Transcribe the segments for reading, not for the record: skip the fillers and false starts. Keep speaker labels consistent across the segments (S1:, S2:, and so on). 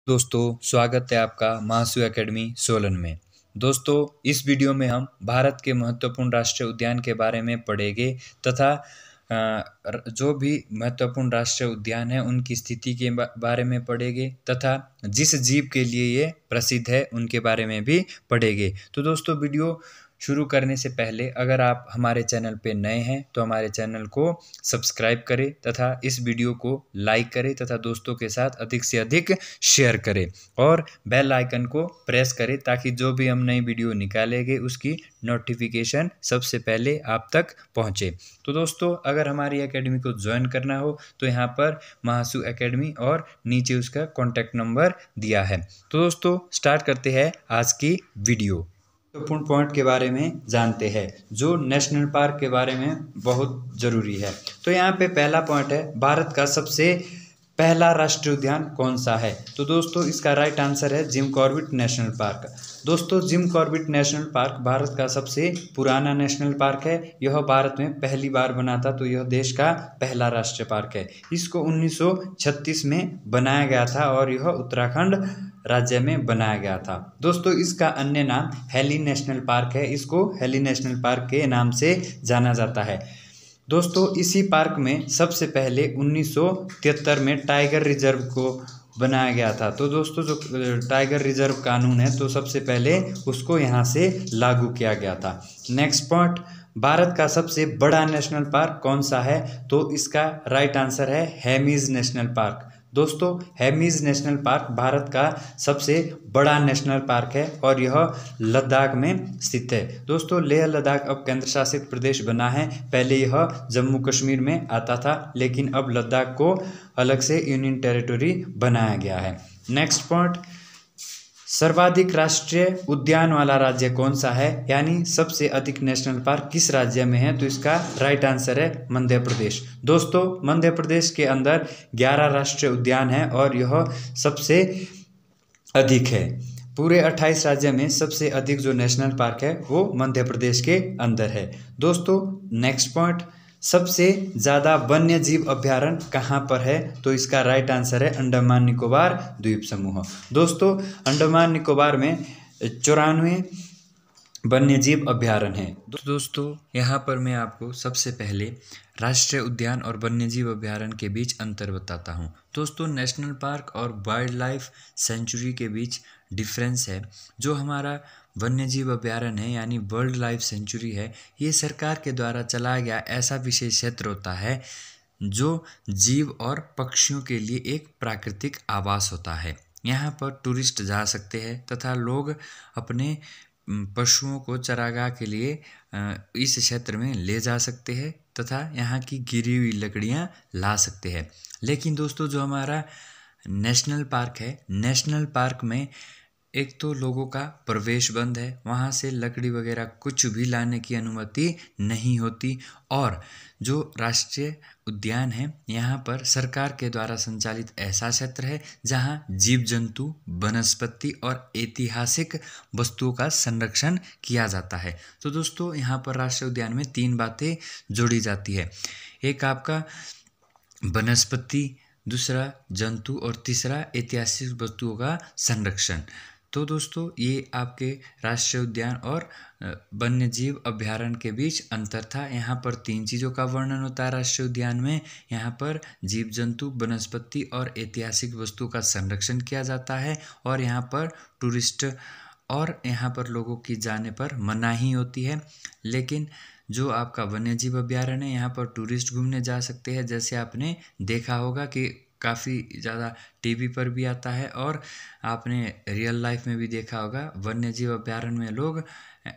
S1: दोस्तों, स्वागत है आपका महासू एकेडमी सोलन में। दोस्तों, इस वीडियो में हम भारत के महत्वपूर्ण राष्ट्रीय उद्यान के बारे में पढ़ेंगे तथा जो भी महत्वपूर्ण राष्ट्रीय उद्यान है उनकी स्थिति के बारे में पढ़ेंगे तथा जिस जीव के लिए ये प्रसिद्ध है उनके बारे में भी पढ़ेंगे। तो दोस्तों, वीडियो शुरू करने से पहले अगर आप हमारे चैनल पे नए हैं तो हमारे चैनल को सब्सक्राइब करें तथा इस वीडियो को लाइक करें तथा दोस्तों के साथ अधिक से अधिक शेयर करें और बेल आइकन को प्रेस करें ताकि जो भी हम नई वीडियो निकालेंगे उसकी नोटिफिकेशन सबसे पहले आप तक पहुंचे। तो दोस्तों, अगर हमारी एकेडमी को ज्वाइन करना हो तो यहाँ पर महासू एकेडमी और नीचे उसका कॉन्टैक्ट नंबर दिया है। तो दोस्तों, स्टार्ट करते हैं आज की वीडियो। महत्वपूर्ण पॉइंट के बारे में जानते हैं जो नेशनल पार्क के बारे में बहुत ज़रूरी है। तो यहाँ पे पहला पॉइंट है, भारत का सबसे पहला राष्ट्रीय उद्यान कौन सा है? तो दोस्तों, इसका राइट आंसर है जिम कॉर्बेट नेशनल पार्क। दोस्तों, gym Corbett national park Bharat का सबसे पुराना नेशनल पार्क है। यह भारत में पहली बार बना था, तो यह देश का पहला राष्ट्रीय पार्क है। इसको 1936 में बनाया गया था और यह उत्तराखंड राज्य में बनाया गया था। दोस्तों, इसका अन्य नाम हेली नेशनल पार्क है। इसको हेली नेशनल पार्क के नाम से जाना जाता है। दोस्तों, इसी पार्क में सबसे पहले 1973 में टाइगर रिजर्व को बनाया गया था। तो दोस्तों, जो टाइगर रिजर्व कानून है तो सबसे पहले उसको यहाँ से लागू किया गया था। नेक्स्ट पॉइंट, भारत का सबसे बड़ा नेशनल पार्क कौन सा है? तो इसका राइट आंसर है हेमीज नेशनल पार्क। दोस्तों, हेमीज नेशनल पार्क भारत का सबसे बड़ा नेशनल पार्क है और यह लद्दाख में स्थित है। दोस्तों, लेह लद्दाख अब केंद्र शासित प्रदेश बना है। पहले यह जम्मू कश्मीर में आता था, लेकिन अब लद्दाख को अलग से यूनियन टेरिटरी बनाया गया है। नेक्स्ट पॉइंट, सर्वाधिक राष्ट्रीय उद्यान वाला राज्य कौन सा है? यानी सबसे अधिक नेशनल पार्क किस राज्य में है? तो इसका राइट आंसर है मध्य प्रदेश। दोस्तों, मध्य प्रदेश के अंदर 11 राष्ट्रीय उद्यान है और यह सबसे अधिक है। पूरे 28 राज्य में सबसे अधिक जो नेशनल पार्क है वो मध्य प्रदेश के अंदर है। दोस्तों, नेक्स्ट पॉइंट, सबसे ज़्यादा वन्य जीव अभ्यारण्य कहाँ पर है? तो इसका राइट आंसर है अंडमान निकोबार द्वीप समूह। दोस्तों, अंडमान निकोबार में 94 वन्य जीव अभ्यारण्य है। दोस्तों, यहाँ पर मैं आपको सबसे पहले राष्ट्रीय उद्यान और वन्यजीव अभ्यारण्य के बीच अंतर बताता हूँ। दोस्तों, नेशनल पार्क और वाइल्ड लाइफ सेंचुरी के बीच डिफरेंस है। जो हमारा वन्यजीव अभ्यारण्य है यानी वर्ल्ड लाइफ सेंचुरी है, ये सरकार के द्वारा चलाया गया ऐसा विशेष क्षेत्र होता है जो जीव और पक्षियों के लिए एक प्राकृतिक आवास होता है। यहाँ पर टूरिस्ट जा सकते हैं तथा लोग अपने पशुओं को चरागाह के लिए इस क्षेत्र में ले जा सकते हैं तथा यहाँ की गिरी हुई लकड़ियाँ ला सकते हैं। लेकिन दोस्तों, जो हमारा नेशनल पार्क है, नेशनल पार्क में एक तो लोगों का प्रवेश बंद है, वहाँ से लकड़ी वगैरह कुछ भी लाने की अनुमति नहीं होती। और जो राष्ट्रीय उद्यान है यहाँ पर सरकार के द्वारा संचालित ऐसा क्षेत्र है जहाँ जीव जंतु, वनस्पति और ऐतिहासिक वस्तुओं का संरक्षण किया जाता है। तो दोस्तों, यहाँ पर राष्ट्रीय उद्यान में 3 बातें जोड़ी जाती है। एक आपका वनस्पति, दूसरा जंतु और तीसरा ऐतिहासिक वस्तुओं का संरक्षण। तो दोस्तों, ये आपके राष्ट्रीय उद्यान और वन्यजीव अभ्यारण्य के बीच अंतर था। यहाँ पर 3 चीज़ों का वर्णन होता है राष्ट्रीय उद्यान में। यहाँ पर जीव जंतु, वनस्पति और ऐतिहासिक वस्तु का संरक्षण किया जाता है और यहाँ पर टूरिस्ट और यहाँ पर लोगों की जाने पर मनाही होती है। लेकिन जो आपका वन्यजीव अभ्यारण्य है, यहाँ पर टूरिस्ट घूमने जा सकते हैं। जैसे आपने देखा होगा कि काफ़ी ज़्यादा टीवी पर भी आता है और आपने रियल लाइफ में भी देखा होगा, वन्यजीव अभ्यारण्य में लोग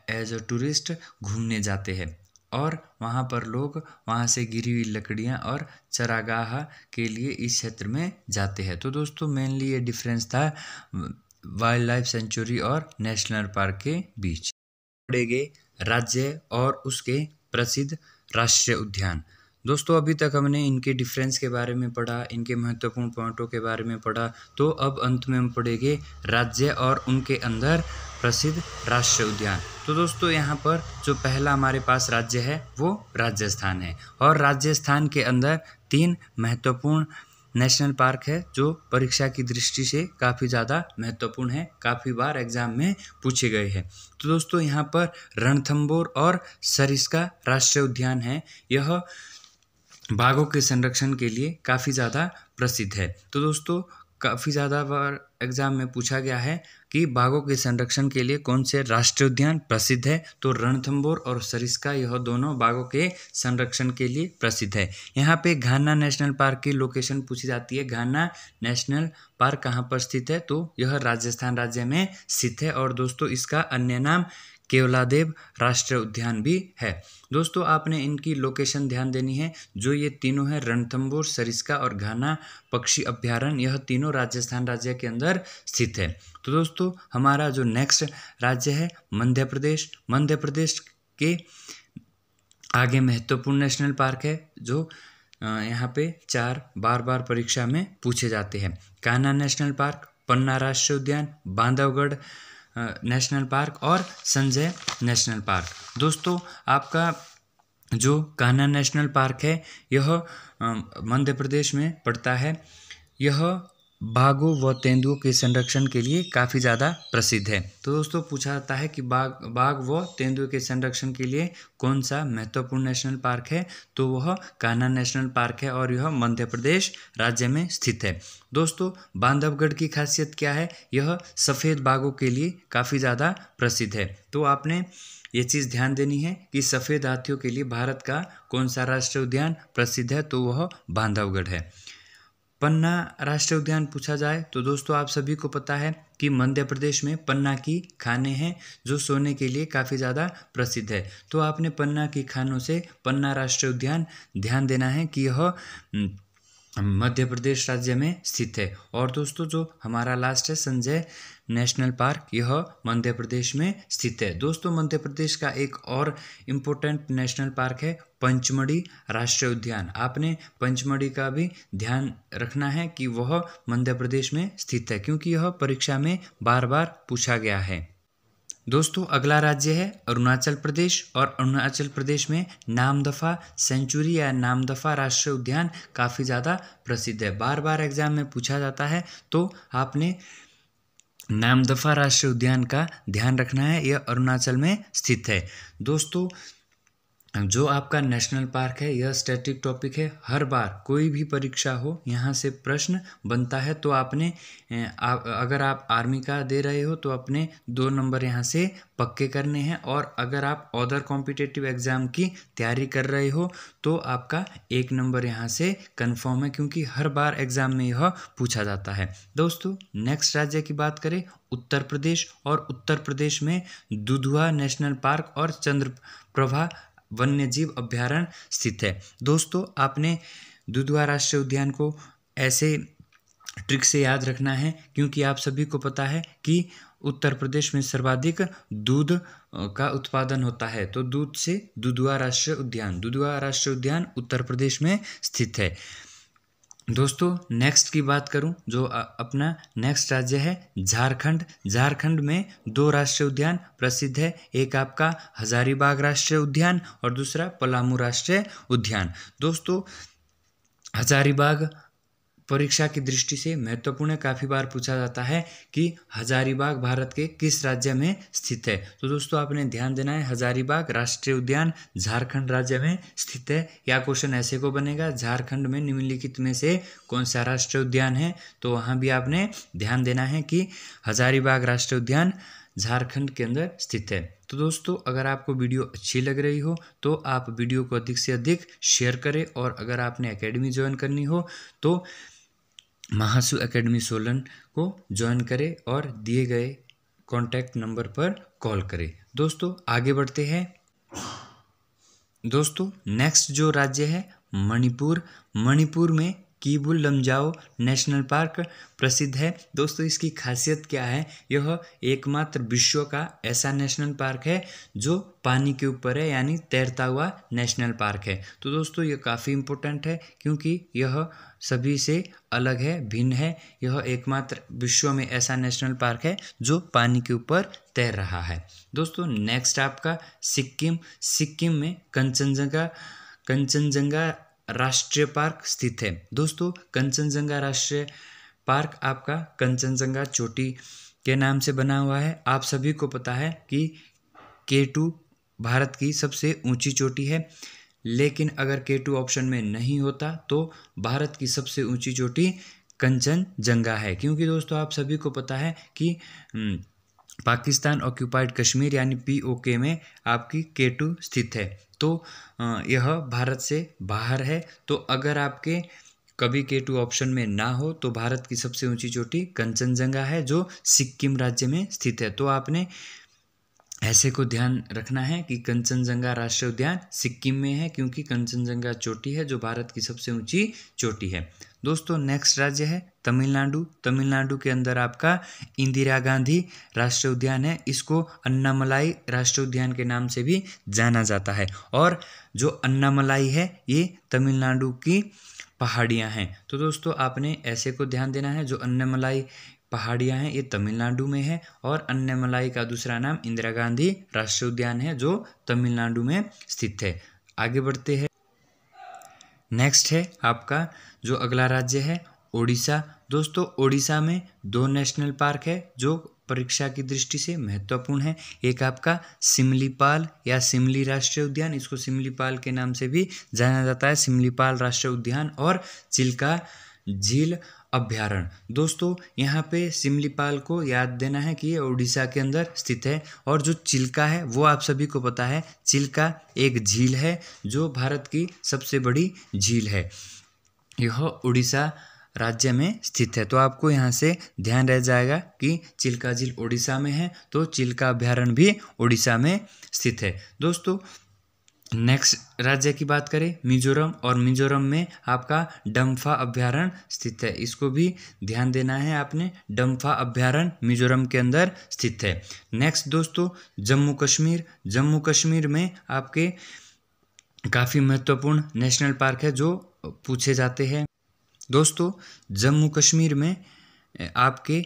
S1: एज अ टूरिस्ट घूमने जाते हैं और वहाँ पर लोग वहाँ से गिरी हुई लकड़ियाँ और चरागाह के लिए इस क्षेत्र में जाते हैं। तो दोस्तों, मेनली ये डिफरेंस था वाइल्ड लाइफ सेंचुरी और नेशनल पार्क के बीच। पढ़ेंगे राज्य और उसके प्रसिद्ध राष्ट्रीय उद्यान। दोस्तों, अभी तक हमने इनके डिफरेंस के बारे में पढ़ा, इनके महत्वपूर्ण पॉइंटों के बारे में पढ़ा। तो अब अंत में हम पढ़ेंगे राज्य और उनके अंदर प्रसिद्ध राष्ट्रीय उद्यान। तो दोस्तों, यहाँ पर जो पहला हमारे पास राज्य है वो राजस्थान है और राजस्थान के अंदर 3 महत्वपूर्ण नेशनल पार्क है जो परीक्षा की दृष्टि से काफ़ी ज़्यादा महत्वपूर्ण है, काफ़ी बार एग्जाम में पूछे गए हैं। तो दोस्तों यहाँ पर रणथंभौर और सरिस्का राष्ट्रीय उद्यान है, यह बाघों के संरक्षण के लिए काफ़ी ज़्यादा प्रसिद्ध है। तो दोस्तों काफ़ी ज़्यादा बार एग्जाम में पूछा गया है कि बाघों के संरक्षण के लिए कौन से राष्ट्रीय उद्यान प्रसिद्ध है, तो रणथंभौर और सरिस्का यह दोनों बाघों के संरक्षण के लिए प्रसिद्ध है। यहाँ पे घाना नेशनल पार्क की लोकेशन पूछी जाती है। घाना नेशनल पार्क कहाँ पर स्थित है, तो यह राजस्थान राज्य में स्थित है। और दोस्तों इसका अन्य नाम केवलादेव राष्ट्रीय उद्यान भी है। दोस्तों आपने इनकी लोकेशन ध्यान देनी है, जो ये तीनों है रणथंभौर, सरिस्का और घाना पक्षी अभ्यारण्य, यह तीनों राजस्थान राज्य के अंदर स्थित है। तो दोस्तों हमारा जो नेक्स्ट राज्य है मध्य प्रदेश, मध्य प्रदेश के आगे महत्वपूर्ण नेशनल पार्क है जो यहाँ पे 4 बार परीक्षा में पूछे जाते हैं। कान्हा नेशनल पार्क, पन्ना राष्ट्रीय उद्यान, बांधवगढ़ नेशनल पार्क और संजय नेशनल पार्क। दोस्तों आपका जो कान्हा नेशनल पार्क है यह मध्य प्रदेश में पड़ता है। यह बाघों व तेंदुओं के संरक्षण के लिए काफ़ी ज़्यादा प्रसिद्ध है। तो दोस्तों पूछा जाता है कि बाघ व तेंदुओं के संरक्षण के लिए कौन सा महत्वपूर्ण नेशनल पार्क है, तो वह कान्हा नेशनल पार्क है और यह मध्य प्रदेश राज्य में स्थित है। दोस्तों बांधवगढ़ की खासियत क्या है, यह सफ़ेद बाघों के लिए काफ़ी ज़्यादा प्रसिद्ध है। तो आपने ये चीज़ ध्यान देनी है कि सफ़ेद हाथियों के लिए भारत का कौन सा राष्ट्रीय उद्यान प्रसिद्ध है, तो वह बांधवगढ़ है। पन्ना राष्ट्रीय उद्यान पूछा जाए तो दोस्तों आप सभी को पता है कि मध्य प्रदेश में पन्ना की खानें हैं जो सोने के लिए काफ़ी ज़्यादा प्रसिद्ध है। तो आपने पन्ना की खानों से पन्ना राष्ट्रीय उद्यान ध्यान देना है कि यह मध्य प्रदेश राज्य में स्थित है। और दोस्तों जो हमारा लास्ट है संजय नेशनल पार्क, यह मध्य प्रदेश में स्थित है। दोस्तों मध्य प्रदेश का एक और इम्पोर्टेंट नेशनल पार्क है पंचमढ़ी राष्ट्रीय उद्यान। आपने पंचमढ़ी का भी ध्यान रखना है कि वह मध्य प्रदेश में स्थित है, क्योंकि यह परीक्षा में बार पूछा गया है। दोस्तों अगला राज्य है अरुणाचल प्रदेश, और अरुणाचल प्रदेश में नामदफा सेंचुरी या नामदफा राष्ट्रीय उद्यान काफ़ी ज़्यादा प्रसिद्ध है। बार एग्जाम में पूछा जाता है, तो आपने नामदफा राष्ट्रीय उद्यान का ध्यान रखना है, यह अरुणाचल में स्थित है। दोस्तों जो आपका नेशनल पार्क है यह स्टैटिक टॉपिक है, हर बार कोई भी परीक्षा हो यहाँ से प्रश्न बनता है। तो आपने अगर आप आर्मी का दे रहे हो तो अपने 2 नंबर यहाँ से पक्के करने हैं, और अगर आप अदर कॉम्पिटिटिव एग्ज़ाम की तैयारी कर रहे हो तो आपका 1 नंबर यहाँ से कंफर्म है, क्योंकि हर बार एग्ज़ाम में यह पूछा जाता है। दोस्तों नेक्स्ट राज्य की बात करें उत्तर प्रदेश, और उत्तर प्रदेश में दुधवा नेशनल पार्क और चंद्रप्रभा वन्यजीव अभ्यारण्य स्थित है। दोस्तों आपने दुधवा राष्ट्रीय उद्यान को ऐसे ट्रिक से याद रखना है, क्योंकि आप सभी को पता है कि उत्तर प्रदेश में सर्वाधिक दूध का उत्पादन होता है। तो दूध से दुधवा राष्ट्रीय उद्यान उत्तर प्रदेश में स्थित है। दोस्तों नेक्स्ट की बात करूं, जो अपना नेक्स्ट राज्य है झारखंड। झारखंड में 2 राष्ट्रीय उद्यान प्रसिद्ध है, एक आपका हजारीबाग राष्ट्रीय उद्यान और दूसरा पलामू राष्ट्रीय उद्यान। दोस्तों हजारीबाग परीक्षा की दृष्टि से महत्वपूर्ण है, काफ़ी बार पूछा जाता है कि हजारीबाग भारत के किस राज्य में स्थित है। तो दोस्तों आपने ध्यान देना है, हजारीबाग राष्ट्रीय उद्यान झारखंड राज्य में स्थित है। या क्वेश्चन ऐसे को बनेगा, झारखंड में निम्नलिखित में से कौन सा राष्ट्रीय उद्यान है, तो वहाँ भी आपने ध्यान देना है कि हजारीबाग राष्ट्रीय उद्यान झारखंड के अंदर स्थित है। तो दोस्तों अगर आपको वीडियो अच्छी लग रही हो तो आप वीडियो को अधिक से अधिक शेयर करें, और अगर आपने एकेडमी ज्वाइन करनी हो तो महासु एकेडमी सोलन को ज्वाइन करें और दिए गए कॉन्टैक्ट नंबर पर कॉल करें। दोस्तों आगे बढ़ते हैं। दोस्तों नेक्स्ट जो राज्य है मणिपुर। मणिपुर में कीबुल लमजाओ नेशनल पार्क प्रसिद्ध है। दोस्तों इसकी खासियत क्या है, यह एकमात्र विश्व का ऐसा नेशनल पार्क है जो पानी के ऊपर है, यानी तैरता हुआ नेशनल पार्क है। तो दोस्तों ये काफ़ी इम्पोर्टेंट है, क्योंकि यह सभी से अलग है, भिन्न है। यह एकमात्र विश्व में ऐसा नेशनल पार्क है जो पानी के ऊपर तैर रहा है। दोस्तों नेक्स्ट आपका सिक्किम। सिक्किम में कंचनजंगा राष्ट्रीय पार्क स्थित है? दोस्तों कंचनजंगा राष्ट्रीय पार्क आपका कंचनजंगा चोटी के नाम से बना हुआ है। आप सभी को पता है कि K2 भारत की सबसे ऊंची चोटी है, लेकिन अगर K2 ऑप्शन में नहीं होता तो भारत की सबसे ऊंची चोटी कंचनजंगा है, क्योंकि दोस्तों आप सभी को पता है कि पाकिस्तान ऑक्यूपाइड कश्मीर यानी POK में आपकी K2 स्थित है, तो यह भारत से बाहर है। तो अगर आपके कभी K2 ऑप्शन में ना हो तो भारत की सबसे ऊंची चोटी कंचनजंगा है जो सिक्किम राज्य में स्थित है। तो आपने ऐसे को ध्यान रखना है कि कंचनजंगा राष्ट्रीय उद्यान सिक्किम में है, क्योंकि कंचनजंगा चोटी है जो भारत की सबसे ऊंची चोटी है। दोस्तों नेक्स्ट राज्य है तमिलनाडु। तमिलनाडु के अंदर आपका इंदिरा गांधी राष्ट्रीय उद्यान है। इसको अन्नामलाई राष्ट्रीय उद्यान के नाम से भी जाना जाता है। और जो अन्नामलाई है ये तमिलनाडु की पहाड़ियाँ हैं। तो दोस्तों आपने ऐसे को ध्यान देना है, जो अन्नामलाई पहाड़ियाँ हैं ये तमिलनाडु में है, और अन्नामलाई का दूसरा नाम इंदिरा गांधी राष्ट्रीय उद्यान है जो तमिलनाडु में स्थित है। आगे बढ़ते हैं। नेक्स्ट है आपका जो अगला राज्य है ओडिशा। दोस्तों ओडिशा में 2 नेशनल पार्क है जो परीक्षा की दृष्टि से महत्वपूर्ण है। एक आपका सिमलीपाल या सिमली राष्ट्रीय उद्यान, इसको सिमलीपाल के नाम से भी जाना जाता है, सिमलीपाल राष्ट्रीय उद्यान, और चिल्का झील अभ्यारण्य। दोस्तों यहाँ पे सिमलीपाल को याद देना है कि ये उड़ीसा के अंदर स्थित है, और जो चिल्का है वो आप सभी को पता है, चिल्का एक झील है जो भारत की सबसे बड़ी झील है। यह उड़ीसा राज्य में स्थित है। तो आपको यहाँ से ध्यान रह जाएगा कि चिल्का झील उड़ीसा में है, तो चिल्का अभ्यारण्य भी उड़ीसा में स्थित है। दोस्तों नेक्स्ट राज्य की बात करें मिजोरम, और मिजोरम में आपका डम्फा अभ्यारण्य स्थित है। इसको भी ध्यान देना है आपने, डम्फा अभ्यारण्य मिजोरम के अंदर स्थित है। नेक्स्ट दोस्तों जम्मू कश्मीर। जम्मू कश्मीर में आपके काफ़ी महत्वपूर्ण नेशनल पार्क है जो पूछे जाते हैं। दोस्तों जम्मू कश्मीर में आपके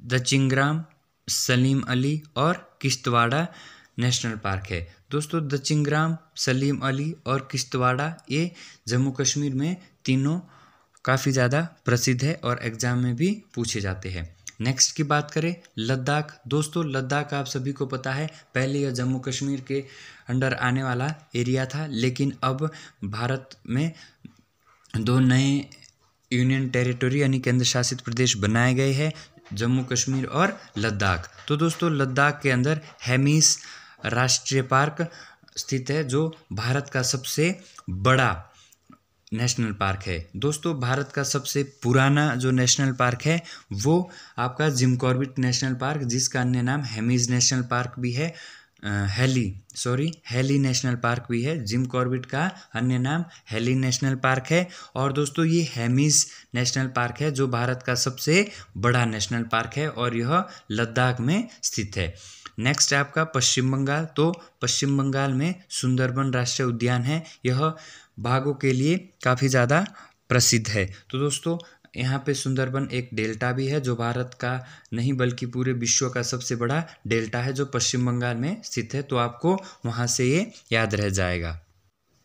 S1: दचिंग्राम, सलीम अली और किश्तवाड़ा नेशनल पार्क है। दोस्तों दचिंग्राम, सलीम अली और किश्तवाड़ा ये जम्मू कश्मीर में तीनों काफ़ी ज़्यादा प्रसिद्ध है और एग्ज़ाम में भी पूछे जाते हैं। नेक्स्ट की बात करें लद्दाख। दोस्तों लद्दाख आप सभी को पता है पहले यह जम्मू कश्मीर के अंडर आने वाला एरिया था, लेकिन अब भारत में 2 नए यूनियन टेरिटरी यानी केंद्र शासित प्रदेश बनाए गए हैं, जम्मू कश्मीर और लद्दाख। तो दोस्तों लद्दाख के अंदर हेमिस राष्ट्रीय पार्क स्थित है जो भारत का सबसे बड़ा नेशनल पार्क है। दोस्तों भारत का सबसे पुराना जो नेशनल पार्क है वो आपका जिम कॉर्बेट नेशनल पार्क, जिसका अन्य नाम हेमिस नेशनल पार्क भी है, हेली नेशनल पार्क भी है। जिम कॉर्बेट का अन्य नाम हेली नेशनल पार्क है। और दोस्तों ये हेमिस नेशनल पार्क है जो भारत का सबसे बड़ा नेशनल पार्क है और यह लद्दाख में स्थित है। नेक्स्ट है आपका पश्चिम बंगाल। तो पश्चिम बंगाल में सुंदरबन राष्ट्रीय उद्यान है, यह बाघों के लिए काफ़ी ज़्यादा प्रसिद्ध है। तो दोस्तों यहाँ पे सुंदरबन एक डेल्टा भी है जो भारत का नहीं बल्कि पूरे विश्व का सबसे बड़ा डेल्टा है जो पश्चिम बंगाल में स्थित है। तो आपको वहाँ से ये याद रह जाएगा।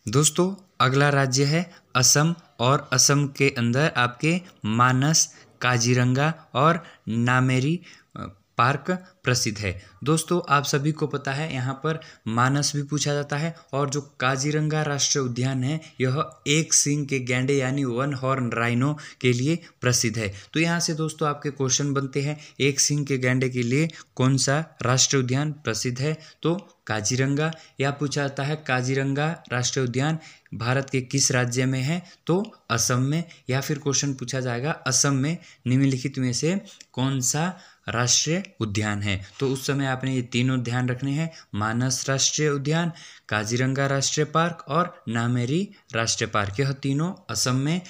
S1: दोस्तों अगला राज्य है असम, और असम के अंदर आपके मानस, काजीरंगा और नामेरी पार्क प्रसिद्ध है। दोस्तों आप सभी को पता है यहाँ पर मानस भी पूछा जाता है, और जो काजीरंगा राष्ट्रीय उद्यान है यह एक सींग के गैंडे यानी 1 हॉर्न राइनो के लिए प्रसिद्ध है। तो यहाँ से दोस्तों आपके क्वेश्चन बनते हैं एक सींग के गैंडे के लिए कौन सा राष्ट्रीय उद्यान प्रसिद्ध है, तो काजीरंगा। या पूछा जाता है काजीरंगा राष्ट्रीय उद्यान भारत के किस राज्य में है, तो असम में। या फिर क्वेश्चन पूछा जाएगा असम में निम्नलिखित में से कौन सा राष्ट्रीय उद्यान है, तो उस समय आपने ये तीनों ध्यान रखने हैं, मानस राष्ट्रीय उद्यान, काजीरंगा राष्ट्रीय पार्क और नामेरी राष्ट्रीय पार्क। यह तीनों असम में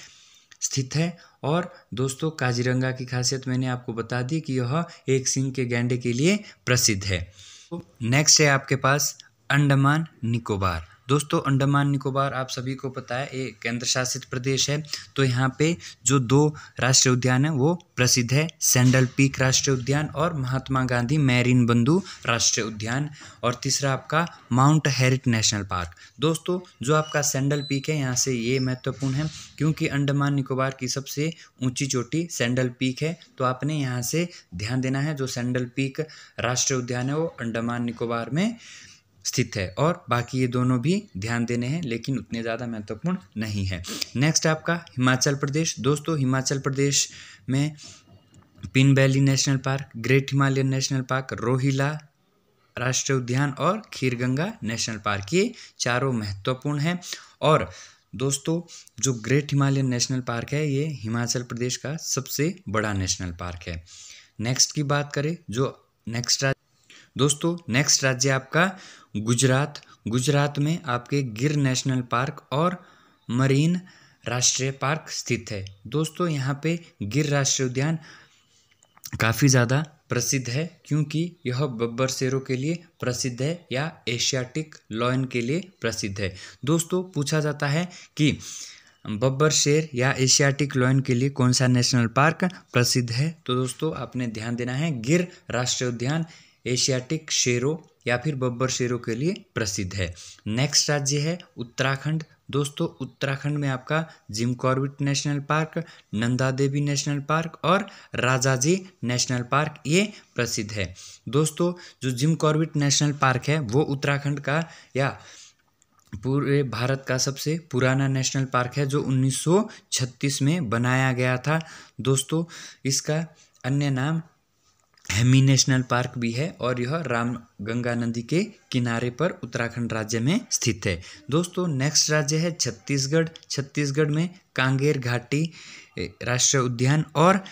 S1: स्थित है। और दोस्तों काजीरंगा की खासियत मैंने आपको बता दी कि यह एक सींग के गैंडे के लिए प्रसिद्ध है। नेक्स्ट है आपके पास अंडमान निकोबार। दोस्तों अंडमान निकोबार आप सभी को पता है ये केंद्र शासित प्रदेश है। तो यहाँ पे जो 2 राष्ट्रीय उद्यान हैं वो प्रसिद्ध है, सैंडल पीक राष्ट्रीय उद्यान और महात्मा गांधी मैरीन बंधु राष्ट्रीय उद्यान। और तीसरा आपका माउंट हैरिट नेशनल पार्क। दोस्तों जो आपका सैंडल पीक है यहाँ से ये महत्वपूर्ण है क्योंकि अंडमान निकोबार की सबसे ऊंची चोटी सैंडल पीक है। तो आपने यहाँ से ध्यान देना है, जो सैंडल पीक राष्ट्रीय उद्यान है वो अंडमान निकोबार में स्थित है। और बाकी ये दोनों भी ध्यान देने हैं लेकिन उतने ज़्यादा महत्वपूर्ण नहीं है। नेक्स्ट आपका हिमाचल प्रदेश। दोस्तों हिमाचल प्रदेश में Pin valley national park, great Himalayan national park, Rohila राष्ट्रीय उद्यान और खीरगंगा नेशनल पार्क, ये चारों महत्वपूर्ण हैं। और दोस्तों जो ग्रेट हिमालयन नेशनल पार्क है ये हिमाचल प्रदेश का सबसे बड़ा नेशनल पार्क है। नेक्स्ट की बात करें जो दोस्तों नेक्स्ट राज्य आपका गुजरात। गुजरात में आपके गिर नेशनल पार्क और मरीन राष्ट्रीय पार्क स्थित है। दोस्तों यहाँ पे गिर राष्ट्रीय उद्यान काफ़ी ज़्यादा प्रसिद्ध है क्योंकि यह बब्बर शेरों के लिए प्रसिद्ध है या एशियाटिक लॉयन के लिए प्रसिद्ध है। दोस्तों पूछा जाता है कि बब्बर शेर या एशियाटिक लॉयन के लिए कौन सा नेशनल पार्क प्रसिद्ध है, तो दोस्तों आपने ध्यान देना है गिर राष्ट्रीय उद्यान एशियाटिक शेरों या फिर बब्बर शेरों के लिए प्रसिद्ध है। नेक्स्ट राज्य है उत्तराखंड। दोस्तों उत्तराखंड में आपका Jim Corbett national park, Nanda Devi national park और राजाजी नेशनल पार्क ये प्रसिद्ध है। दोस्तों जो जिम कॉर्बेट नेशनल पार्क है वो उत्तराखंड का या पूरे भारत का सबसे पुराना नेशनल पार्क है जो 1936 में बनाया गया था। दोस्तों इसका अन्य नाम हेमी नेशनल पार्क भी है और यह राम गंगा नदी के किनारे पर उत्तराखंड राज्य में स्थित है। दोस्तों नेक्स्ट राज्य है छत्तीसगढ़। छत्तीसगढ़ में कांगेर घाटी राष्ट्रीय उद्यान और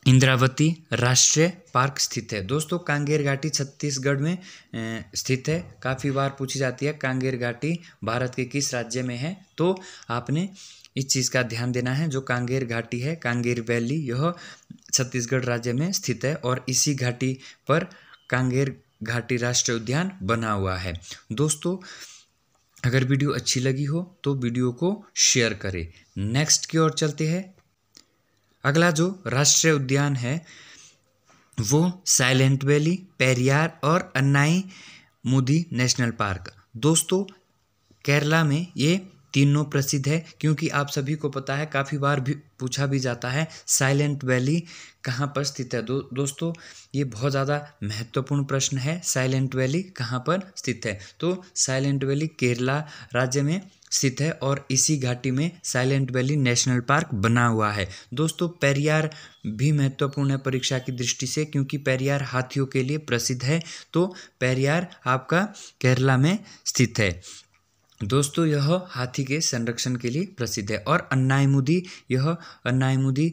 S1: इंद्रावती राष्ट्रीय पार्क स्थित है। दोस्तों कांगेर घाटी छत्तीसगढ़ में स्थित है। काफ़ी बार पूछी जाती है कांगेर घाटी भारत के किस राज्य में है, तो आपने इस चीज़ का ध्यान देना है। जो कांगेर घाटी है, कांगेर वैली, यह छत्तीसगढ़ राज्य में स्थित है और इसी घाटी पर कांगेर घाटी राष्ट्रीय उद्यान बना हुआ है। दोस्तों अगर वीडियो अच्छी लगी हो तो वीडियो को शेयर करें। नेक्स्ट की ओर चलते हैं। अगला जो राष्ट्रीय उद्यान है वो साइलेंट वैली, पेरियार और अन्नाई मुदी नेशनल पार्क। दोस्तों केरला में ये तीनों प्रसिद्ध है क्योंकि आप सभी को पता है काफ़ी बार भी पूछा भी जाता है साइलेंट वैली कहाँ पर स्थित है। दोस्तों ये बहुत ज़्यादा महत्वपूर्ण प्रश्न है, साइलेंट वैली कहाँ पर स्थित है, तो साइलेंट वैली केरला राज्य में स्थित है और इसी घाटी में साइलेंट वैली नेशनल पार्क बना हुआ है। दोस्तों पेरियार भी महत्वपूर्ण है परीक्षा की दृष्टि से क्योंकि पेरियार हाथियों के लिए प्रसिद्ध है, तो पेरियार आपका केरला में स्थित है। दोस्तों यह हाथी के संरक्षण के लिए प्रसिद्ध है। और अन्नाईमुदी, यह अन्नाईमुदी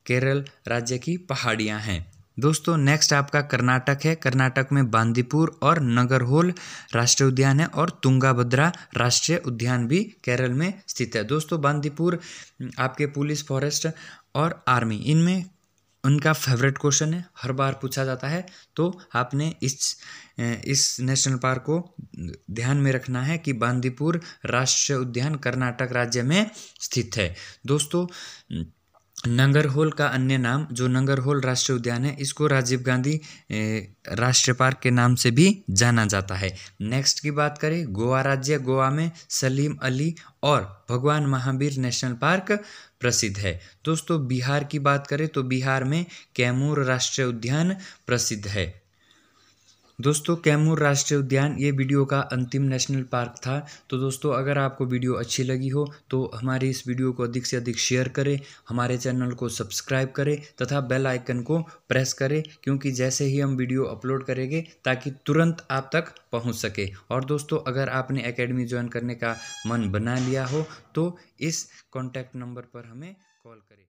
S1: केरल राज्य की पहाड़ियाँ हैं। दोस्तों नेक्स्ट आपका कर्नाटक है। कर्नाटक में बांदीपुर और नगरहोल राष्ट्रीय उद्यान है और तुंगाभद्रा राष्ट्रीय उद्यान भी केरल में स्थित है। दोस्तों बांदीपुर आपके पुलिस, फॉरेस्ट और आर्मी इनमें उनका फेवरेट क्वेश्चन है, हर बार पूछा जाता है, तो आपने इस नेशनल पार्क को ध्यान में रखना है कि बांदीपुर राष्ट्रीय उद्यान कर्नाटक राज्य में स्थित है। दोस्तों नंगरहोल का अन्य नाम जो नंगरहोल राष्ट्रीय उद्यान है इसको राजीव गांधी राष्ट्रीय पार्क के नाम से भी जाना जाता है। नेक्स्ट की बात करें गोवा राज्य। गोवा में सलीम अली और भगवान महावीर नेशनल पार्क प्रसिद्ध है। दोस्तों बिहार की बात करें तो बिहार में कैमूर राष्ट्रीय उद्यान प्रसिद्ध है। दोस्तों कैमूर राष्ट्रीय उद्यान ये वीडियो का अंतिम नेशनल पार्क था। तो दोस्तों अगर आपको वीडियो अच्छी लगी हो तो हमारी इस वीडियो को अधिक से अधिक शेयर करें, हमारे चैनल को सब्सक्राइब करें तथा बेल आइकन को प्रेस करें क्योंकि जैसे ही हम वीडियो अपलोड करेंगे ताकि तुरंत आप तक पहुंच सके। और दोस्तों अगर आपने एकेडमी ज्वाइन करने का मन बना लिया हो तो इस कॉन्टैक्ट नंबर पर हमें कॉल करें।